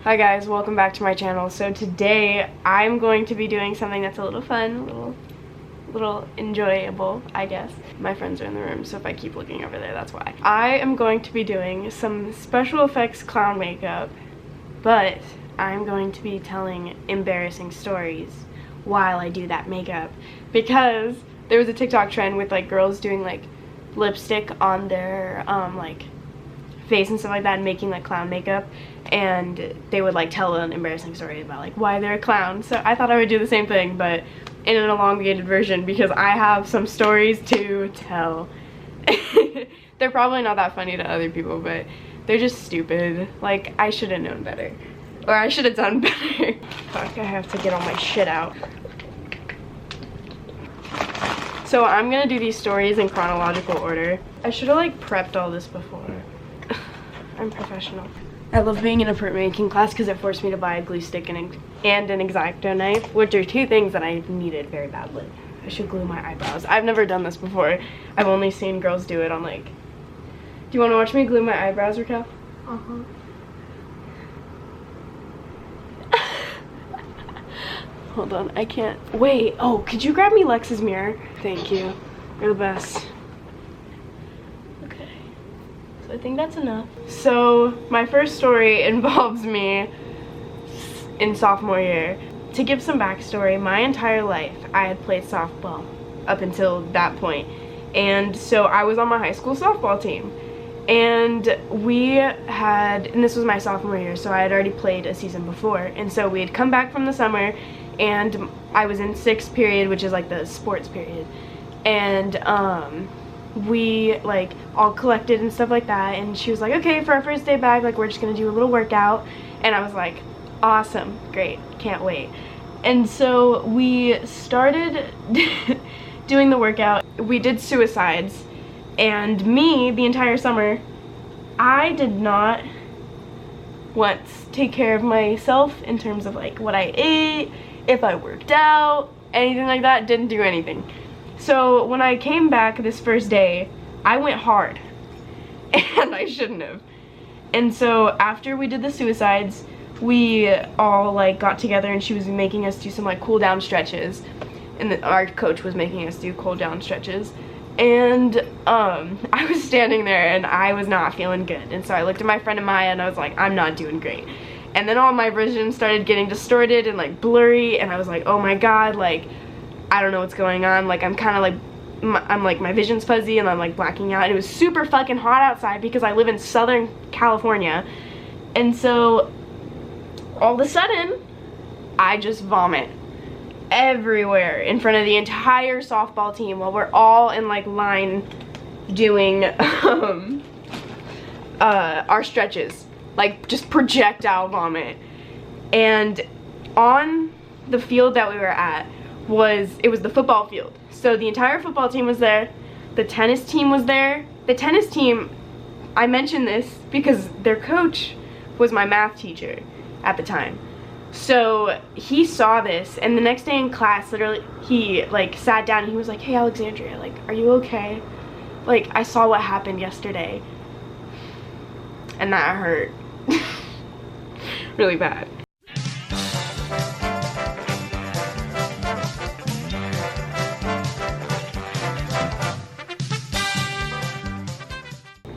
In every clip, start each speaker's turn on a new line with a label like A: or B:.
A: Hi guys, welcome back to my channel. So today I'm going to be doing something that's a little fun, a little enjoyable, I guess. My friends are in the room, so if I keep looking over there, that's why. I am going to be doing some special effects clown makeup, but I'm going to be telling embarrassing stories while I do that makeup, because there was a TikTok trend with like girls doing like lipstick on their like face and stuff like that and making like clown makeup, and they would like tell an embarrassing story about like why they're a clown. So I thought I would do the same thing, but in an elongated version, because I have some stories to tell. They're probably not that funny to other people, but they're just stupid. Like, I should have known better, or I should have done better. Fuck, I have to get all my shit out. So I'm gonna do these stories in chronological order. I should have like prepped all this before. I'm professional. I love being in a printmaking class because it forced me to buy a glue stick and an X-Acto knife, which are two things that I needed very badly. I should glue my eyebrows. I've never done this before. I've only seen girls do it on like... Do you want to watch me glue my eyebrows, Raquel? Uh-huh. Hold on, I can't. Wait, oh, could you grab me Lex's mirror? Thank you. You're the best. Okay. So I think that's enough. So my first story involves me in sophomore year. To give some backstory, my entire life I had played softball up until that point. And so I was on my high school softball team. And we had, and this was my sophomore year, so I had already played a season before. And so we had come back from the summer, and I was in 6th period, which is like the sports period. And we like all collected and stuff like that. And she was like, okay, for our first day back, like we're just gonna do a little workout. And I was like, awesome, great, can't wait. And so we started doing the workout. We did suicides. And me, the entire summer, I did not once take care of myself in terms of like what I ate, if I worked out, anything like that. Didn't do anything. So when I came back this first day, I went hard, and I shouldn't have. And so after we did the suicides, we all like got together, and she was making us do some like cool down stretches, and our coach was making us do cool down stretches. And I was standing there and I was not feeling good. And so I looked at my friend Amaya and I was like, I'm not doing great. And then all my vision started getting distorted and like blurry, and I was like, oh my god, like I don't know what's going on. Like I'm kind of like, I'm like, my vision's fuzzy and I'm like blacking out. And it was super fucking hot outside because I live in Southern California. And so all of a sudden, I just vomit everywhere in front of the entire softball team while we're all in like line doing our stretches, like just projectile vomit. And on the field that we were at was the football field. So the entire football team was there, the tennis team was there. The tennis team, I mentioned this because their coach was my math teacher at the time. So he saw this, and the next day in class, literally, he like sat down and he was like, hey Alexandria, like, are you okay? Like, I saw what happened yesterday. And that hurt. Really bad.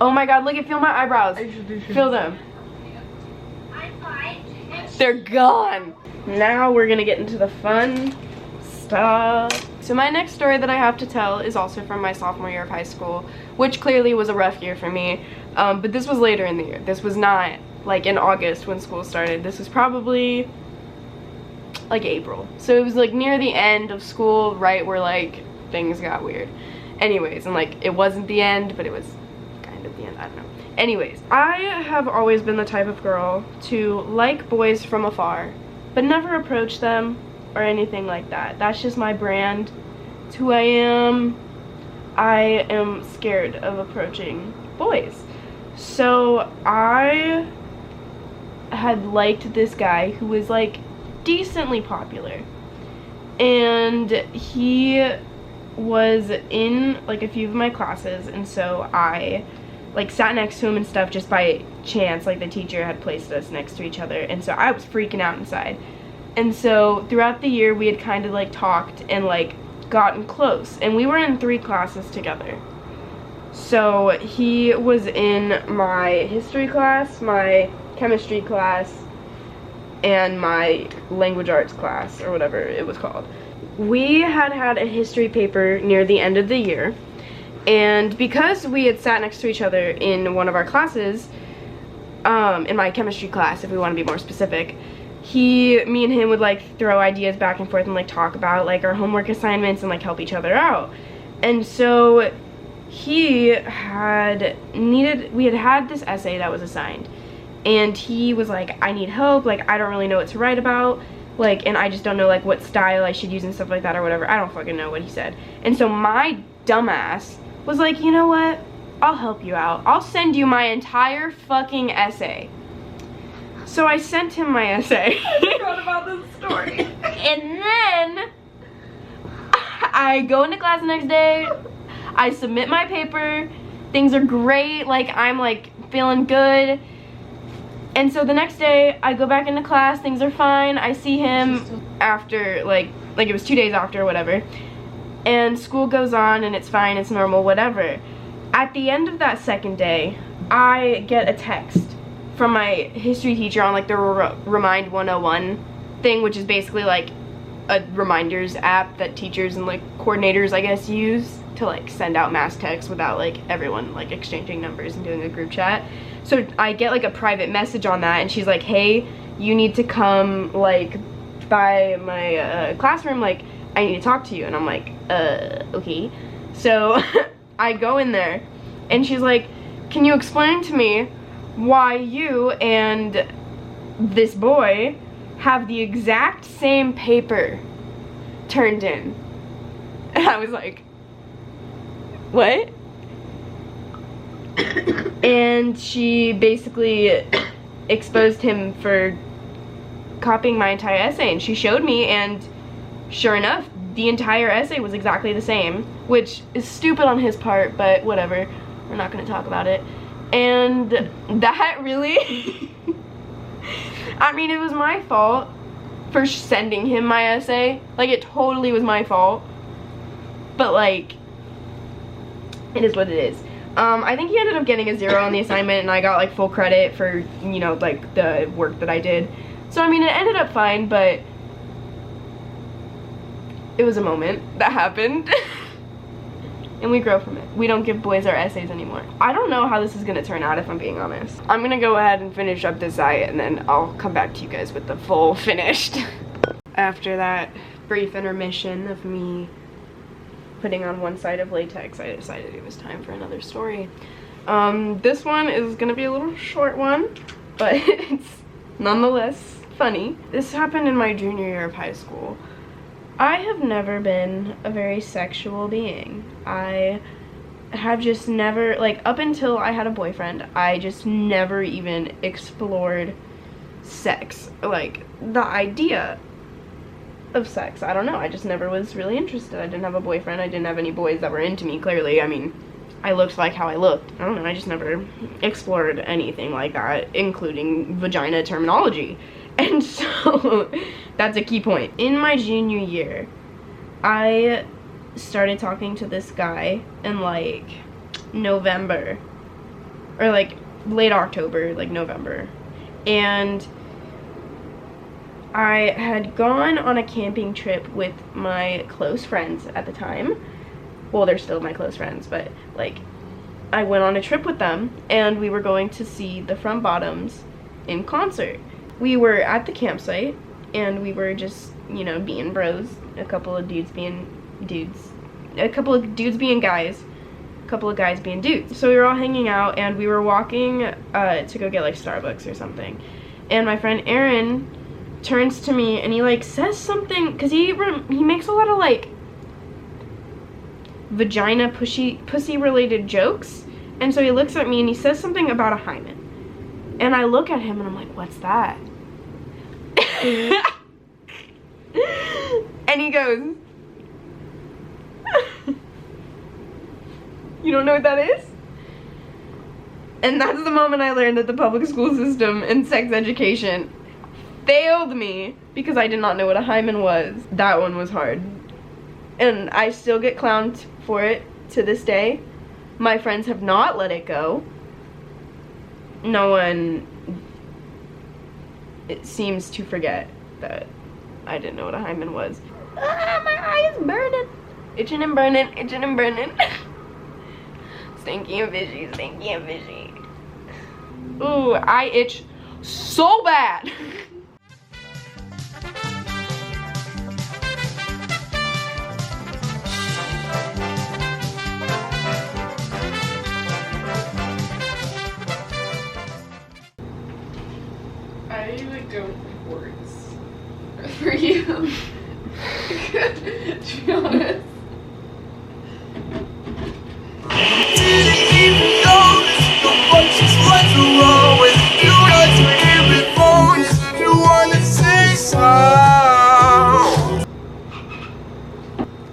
A: Oh my god, look at, feel my eyebrows. Feel them. They're gone. Now we're gonna get into the fun stuff. So my next story that I have to tell is also from my sophomore year of high school, which clearly was a rough year for me. But this was later in the year. This was not like in August when school started. This was probably like April. So it was like near the end of school, right where like things got weird. Anyways, and like it wasn't the end, but it was kind of the end, I don't know. Anyways, I have always been the type of girl to like boys from afar, but never approach them or anything like that. That's just my brand. It's who I am. I am scared of approaching boys. So I had liked this guy who was like decently popular, and he was in like a few of my classes, and so I like sat next to him and stuff just by chance. Like the teacher had placed us next to each other, and so I was freaking out inside. And so throughout the year we had kind of like talked and like gotten close, and we were in 3 classes together. So he was in my history class, my chemistry class, and my language arts class, or whatever it was called. We had a history paper near the end of the year, and because we had sat next to each other in one of our classes, in my chemistry class, if we want to be more specific, me and him would like throw ideas back and forth and like talk about like our homework assignments and like help each other out. And so we had had this essay that was assigned, and he was like, I need help, like I don't really know what to write about, like, and I just don't know like what style I should use and stuff like that or whatever. I don't fucking know what he said. And so my dumbass was like, you know what, I'll help you out, I'll send you my entire fucking essay. So I sent him my essay. I forgot about this story. And then I go into class the next day, I submit my paper, things are great, like I'm like feeling good. And so the next day I go back into class, things are fine. I see him after like it was 2 days after or whatever. And school goes on and it's fine, it's normal, whatever. At the end of that second day, I get a text from my history teacher on like the Remind 101 thing, which is basically like a reminders app that teachers and like coordinators, I guess, use to like send out mass texts without like everyone like exchanging numbers and doing a group chat. So I get like a private message on that, and she's like, hey, you need to come like by my classroom, like I need to talk to you. And I'm like, okay. So I go in there and she's like, can you explain to me why you and this boy have the exact same paper turned in? And I was like, what? And she basically exposed him for copying my entire essay, and she showed me, and sure enough, the entire essay was exactly the same, which is stupid on his part, but whatever, we're not going to talk about it. And that really, I mean, it was my fault for sending him my essay. Like, it totally was my fault. But, like, it is what it is. I think he ended up getting a 0 on the assignment, and I got, like, full credit for, you know, like, the work that I did. So, I mean, it ended up fine, but it was a moment that happened. And we grow from it. We don't give boys our essays anymore. I don't know how this is gonna turn out, if I'm being honest. I'm gonna go ahead and finish up this eye, and then I'll come back to you guys with the full finished. After that brief intermission of me putting on one side of latex, I decided it was time for another story. This one is gonna be a little short one, but it's nonetheless funny. This happened in my junior year of high school. I have never been a very sexual being. I have just never, like, up until I had a boyfriend, I just never even explored sex. Like, the idea of sex, I don't know, I just never was really interested. I didn't have a boyfriend, I didn't have any boys that were into me, clearly. I mean, I looked like how I looked. I don't know, I just never explored anything like that, including vagina terminology. And so, that's a key point. In my junior year, I started talking to this guy in, like, November. Or, like, late October, like, November. And I had gone on a camping trip with my close friends at the time. Well, they're still my close friends, but, like, I went on a trip with them, and we were going to see the Front Bottoms in concert. We were at the campsite, and we were just, you know, being bros. A couple of dudes being dudes. A couple of dudes being guys. A couple of guys being dudes. So we were all hanging out, and we were walking to go get, like, Starbucks or something. And my friend Aaron turns to me, and he, like, says something, because he makes a lot of, like, vagina pussy related jokes. And so he looks at me, and he says something about a hymen. And I look at him, and I'm like, what's that? And he goes, you don't know what that is? And that's the moment I learned that the public school system and sex education failed me because I did not know what a hymen was. That one was hard. And I still get clowned for it to this day. My friends have not let it go. No one, it seems to forget that I didn't know what a hymen was. Ah, my eye is burning. Itching and burning, itching and burning. Stinky and fishy, stinky and fishy. Ooh, I itch so bad.
B: I like don't have words for you. To be honest.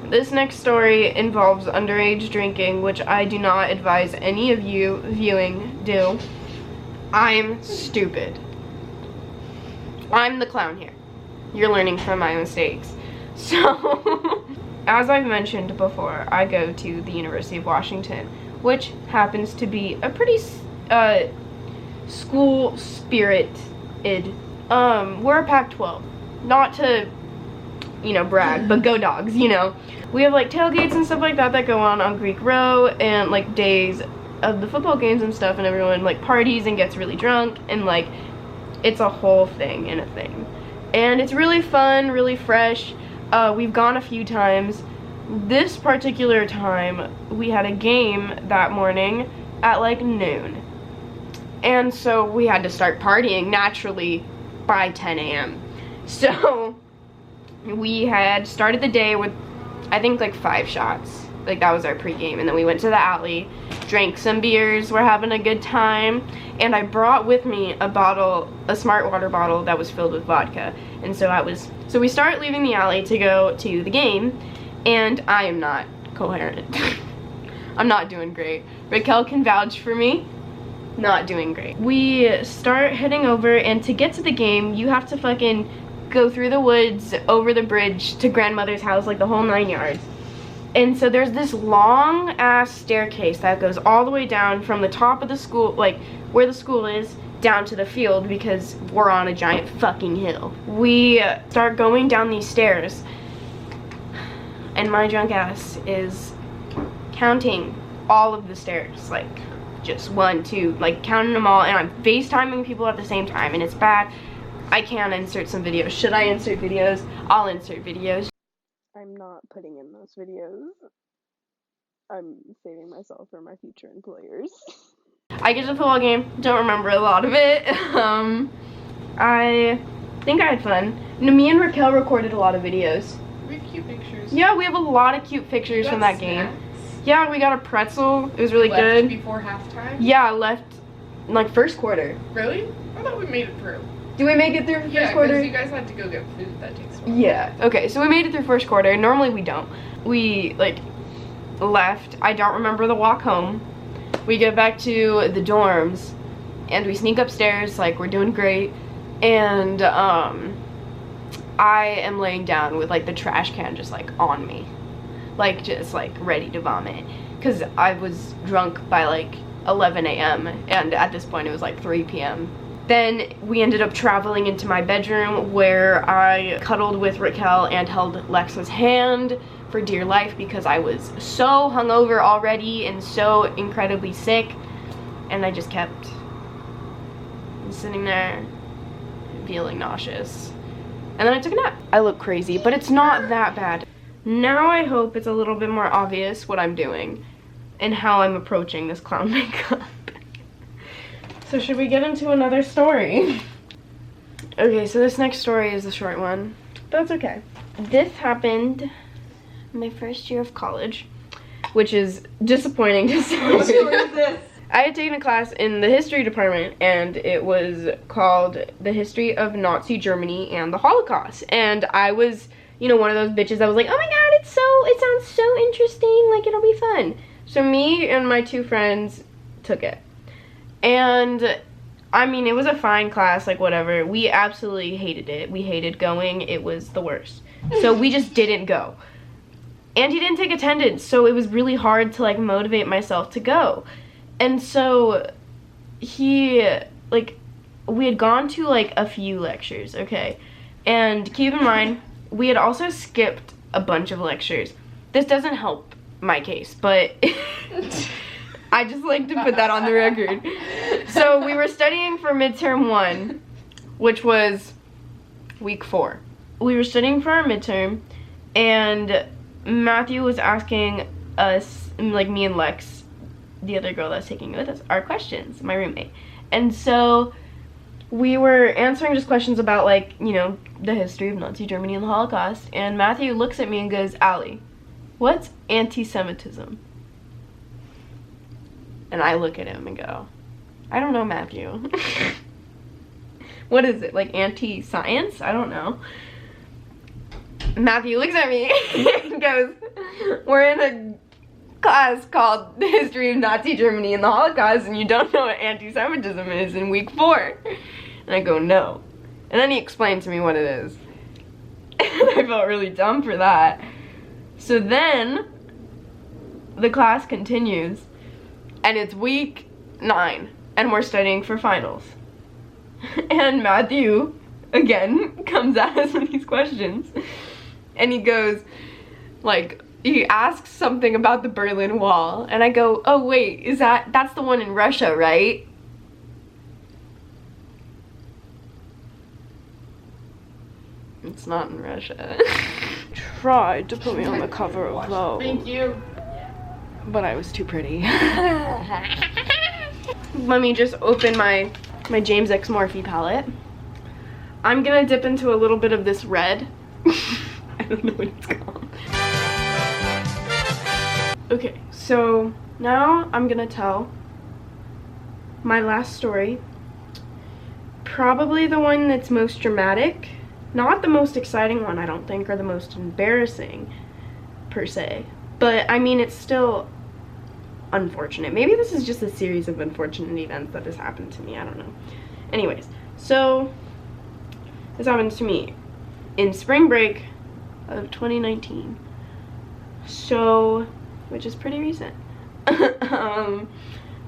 A: This next story involves underage drinking, which I do not advise any of you viewing do. I'm stupid. I'm the clown here. You're learning from my mistakes. So, as I've mentioned before, I go to the University of Washington, which happens to be a pretty school spirited. We're a Pac-12. Not to, you know, brag, but go Dogs, you know. We have like tailgates and stuff like that that go on Greek Row, and like days of the football games and stuff, and everyone like parties and gets really drunk, and like it's a whole thing and a thing. And it's really fun, really fresh. We've gone a few times. This particular time, we had a game that morning at like noon. And so we had to start partying naturally by 10 a.m. So we had started the day with, I think, like 5 shots. Like that was our pregame. And then we went to the alley, drank some beers, we're having a good time. And I brought with me a Smart Water bottle that was filled with vodka. And so we start leaving the alley to go to the game, and I am not coherent. I'm not doing great. Raquel can vouch for me. Not doing great. We start heading over, and to get to the game, you have to fucking go through the woods, over the bridge to grandmother's house, like the whole 9 yards. And so there's this long ass staircase that goes all the way down from the top of the school, like where the school is, down to the field, because we're on a giant fucking hill. We start going down these stairs, and my drunk ass is counting all of the stairs, like just 1, 2, like counting them all, and I'm FaceTiming people at the same time, and it's bad. I can't insert some videos. Should I insert videos? I'll insert videos. I'm not putting in those videos. I'm saving myself for my future employers. I get to the football game, don't remember a lot of it. I think I had fun. Me and Raquel recorded a lot of videos.
B: We have cute pictures.
A: Yeah, we have a lot of cute pictures from that game. Yeah, we got a pretzel. It was really good.
B: Before halftime?
A: Yeah, I left like first quarter.
B: Really? I thought we made it through.
A: Did we make it through first quarter?
B: Yeah, because you guys had to go get food. That takes a while.
A: Yeah, okay, so we made it through first quarter. Normally we don't. We, like, left. I don't remember the walk home. We get back to the dorms, and we sneak upstairs, like, we're doing great. And, I am laying down with, like, the trash can just, like, on me. Like, just, like, ready to vomit. Because I was drunk by, like, 11 a.m. And at this point it was, like, 3 p.m. Then we ended up traveling into my bedroom, where I cuddled with Raquel and held Lexa's hand for dear life, because I was so hungover already and so incredibly sick, and I just kept sitting there feeling nauseous. And then I took a nap. I look crazy, but it's not that bad. Now I hope it's a little bit more obvious what I'm doing and how I'm approaching this clown makeup. So should we get into another story? Okay, so this next story is the short one. That's okay. This happened my first year of college, which is disappointing to say.
B: What is this?
A: I had taken a class in the history department, and it was called The History of Nazi Germany and the Holocaust. And I was, you know, one of those bitches that was like, oh my god, it sounds so interesting, like it'll be fun. So me and my 2 friends took it. And I mean, it was a fine class, like whatever. We absolutely hated it. We hated going. It was the worst. So we just didn't go. And he didn't take attendance, so it was really hard to like motivate myself to go. And so we had gone to like a few lectures, okay? And keep in mind, we had also skipped a bunch of lectures. This doesn't help my case, but I just like to put that on the record. So we were studying for midterm 1, which was week 4. We were studying for our midterm, and Matthew was asking us, like me and Lex, the other girl that was taking it with us, our questions, my roommate. And so we were answering just questions about, like, you know, the history of Nazi Germany and the Holocaust. And Matthew looks at me and goes, "Allie, what's anti-Semitism?" And I look at him and go, "I don't know, Matthew." What is it, like anti-science? I don't know. Matthew looks at me and goes, "We're in a class called The History of Nazi Germany and the Holocaust, and you don't know what anti-Semitism is in week 4. And I go, "No." And then he explained to me what it is. And I felt really dumb for that. So then the class continues, and it's week 9, and we're studying for finals. And Matthew, again, comes at us with these questions. And he goes, like, he asks something about the Berlin Wall. And I go, "Oh, wait, that's the one in Russia, right?" It's not in Russia. Tried to put me on the cover of Vogue.
B: Thank you.
A: But I was too pretty. Let me just open my James X Morphe palette. I'm gonna dip into a little bit of this red. I don't know what it's called. Okay, so now I'm gonna tell my last story. Probably the one that's most dramatic. Not the most exciting one, I don't think, or the most embarrassing, per se. But, I mean, it's still unfortunate. Maybe this is just a series of unfortunate events that has happened to me, I don't know. Anyways, so this happened to me in spring break of 2019. So, which is pretty recent.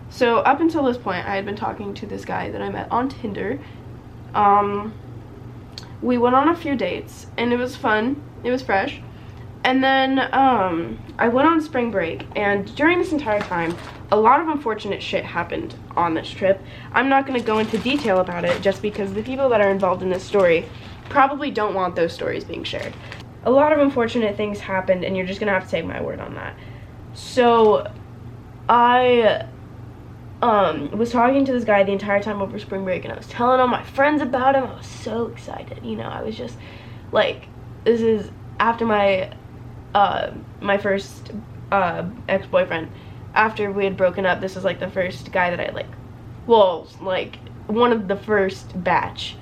A: So up until this point, I had been talking to this guy that I met on Tinder. We went on a few dates, and it was fun. It was fresh. And then I went on spring break, and during this entire time, a lot of unfortunate shit happened on this trip. I'm not going to go into detail about it, just because the people that are involved in this story probably don't want those stories being shared. A lot of unfortunate things happened, and you're just going to have to take my word on that. So I was talking to this guy the entire time over spring break, and I was telling all my friends about him. I was so excited, you know. I was just like, this is after my my first ex-boyfriend. After we had broken up, this was like the first guy that I like one of the first batch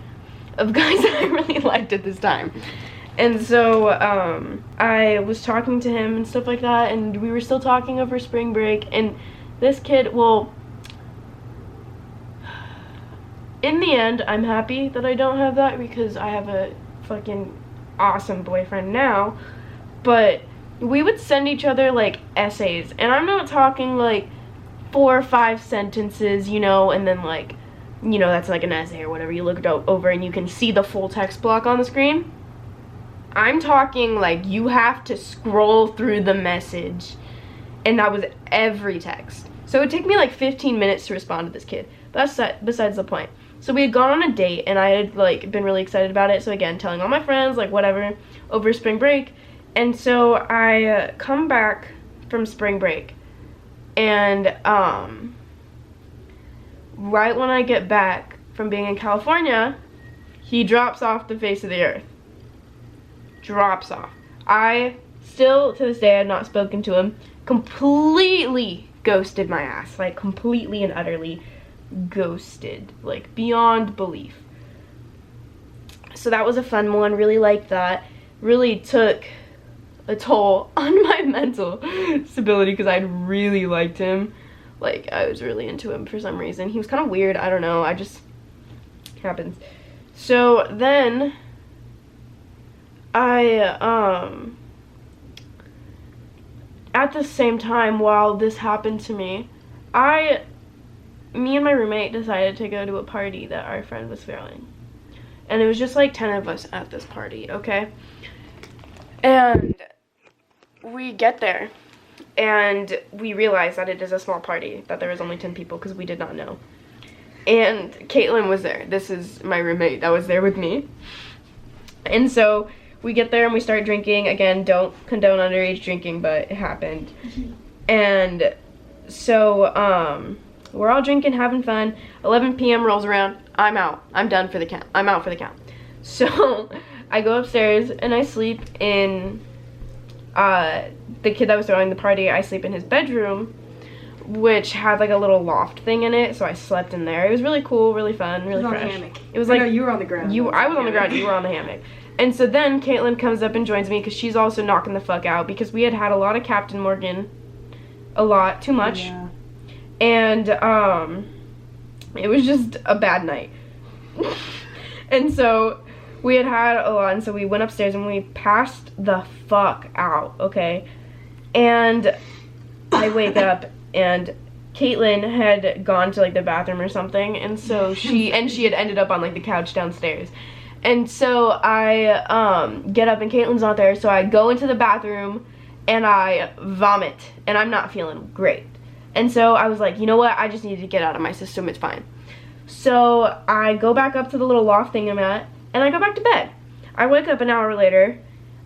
A: of guys that I really liked at this time. And so I was talking to him and stuff like that, and we were still talking over spring break. And this kid, well, in the end, I'm happy that I don't have that, because I have a fucking awesome boyfriend now. But we would send each other like essays, and I'm not talking like 4 or 5 sentences, you know, and then like, you know, that's like an essay or whatever. You look it over and you can see the full text block on the screen. I'm talking like you have to scroll through the message, and that was every text. So it would take me like 15 minutes to respond to this kid. But that's besides the point. So we had gone on a date, and I had like been really excited about it. So again, telling all my friends, like whatever, over spring break. And so I come back from spring break, and right when I get back from being in California, he drops off the face of the earth. Drops off. I still, to this day, have not spoken to him. Completely ghosted my ass. Like, completely and utterly ghosted. Like, beyond belief. So that was a fun one. Really liked that. Really took a toll on my mental stability, because I really liked him. Like, I was really into him for some reason. He was kind of weird. I don't know. Happens. So then at the same time while this happened to me, me and my roommate decided to go to a party that our friend was throwing. And it was just like 10 of us at this party, okay? And we get there, and we realize that it is a small party, that there was only 10 people, because we did not know. And Caitlin was there. This is my roommate that was there with me. And so we get there and we start drinking. Again, don't condone underage drinking, but it happened. And so we're all drinking, having fun. 11 p.m. rolls around. I'm out. I'm done for the count. I'm out for the count. So I go upstairs and I sleep in the kid that was throwing the party. I sleep in his bedroom, which had like a little loft thing in it, so I slept in there. It was really cool, really fun, really fresh.
B: On the hammock.
A: It was like,
B: no, you were on the ground.
A: I was on the ground, you were on the hammock. And so then Caitlin comes up and joins me because she's also knocking the fuck out because we had a lot of Captain Morgan, too much.
B: Yeah.
A: And it was just a bad night. And so we had a lot, and so we went upstairs and we passed the fuck out, okay? And I wake up and Caitlin had gone to like the bathroom or something, and so she had ended up on like the couch downstairs. And so I get up and Caitlin's not there, so I go into the bathroom and I vomit, and I'm not feeling great. And so I was like, you know what, I just need to get out of my system, it's fine. So I go back up to the little loft thing I'm at, and I go back to bed. I wake up an hour later,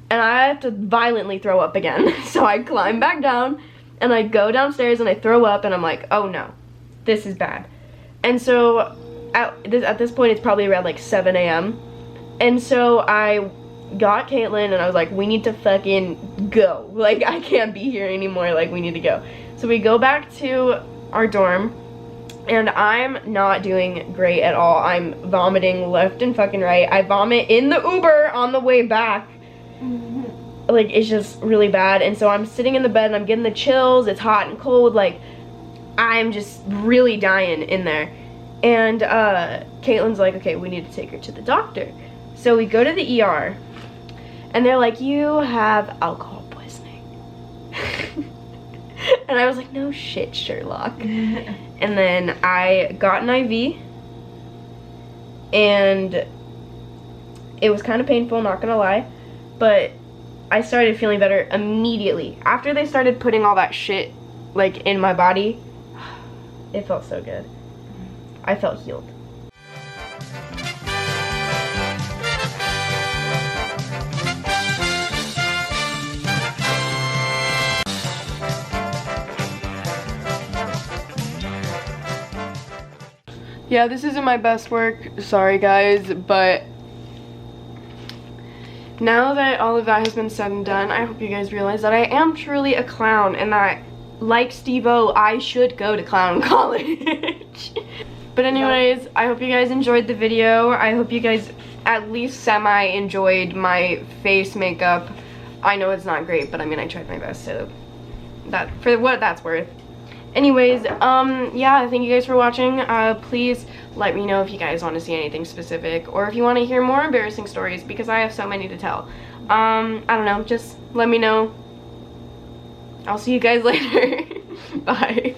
A: and I have to violently throw up again. So I climb back down, and I go downstairs, and I throw up, and I'm like, oh no, this is bad. And so at this point, it's probably around like 7 a.m. And so I got Caitlin, and I was like, we need to fucking go. Like, I can't be here anymore, like, we need to go. So we go back to our dorm, and I'm not doing great at all. I'm vomiting left and fucking right. I vomit in the Uber on the way back. Like, it's just really bad. And so I'm sitting in the bed and I'm getting the chills. It's hot and cold. Like, I'm just really dying in there. And Caitlin's like, okay, we need to take her to the doctor. So we go to the ER, and they're like, you have alcohol poisoning. And I was like, no shit, Sherlock. And then I got an IV, and it was kind of painful, not gonna lie, but I started feeling better immediately. After they started putting all that shit, like, in my body, it felt so good. I felt healed. Yeah, this isn't my best work, sorry guys, but now that all of that has been said and done, I hope you guys realize that I am truly a clown, and that, like Steve-O, I should go to clown college. But anyways, I hope you guys enjoyed the video. I hope you guys at least semi-enjoyed my face makeup. I know it's not great, but I mean, I tried my best, so for what that's worth. Anyways, yeah, thank you guys for watching. Please let me know if you guys want to see anything specific, or if you want to hear more embarrassing stories, because I have so many to tell. I don't know, just let me know. I'll see you guys later. Bye.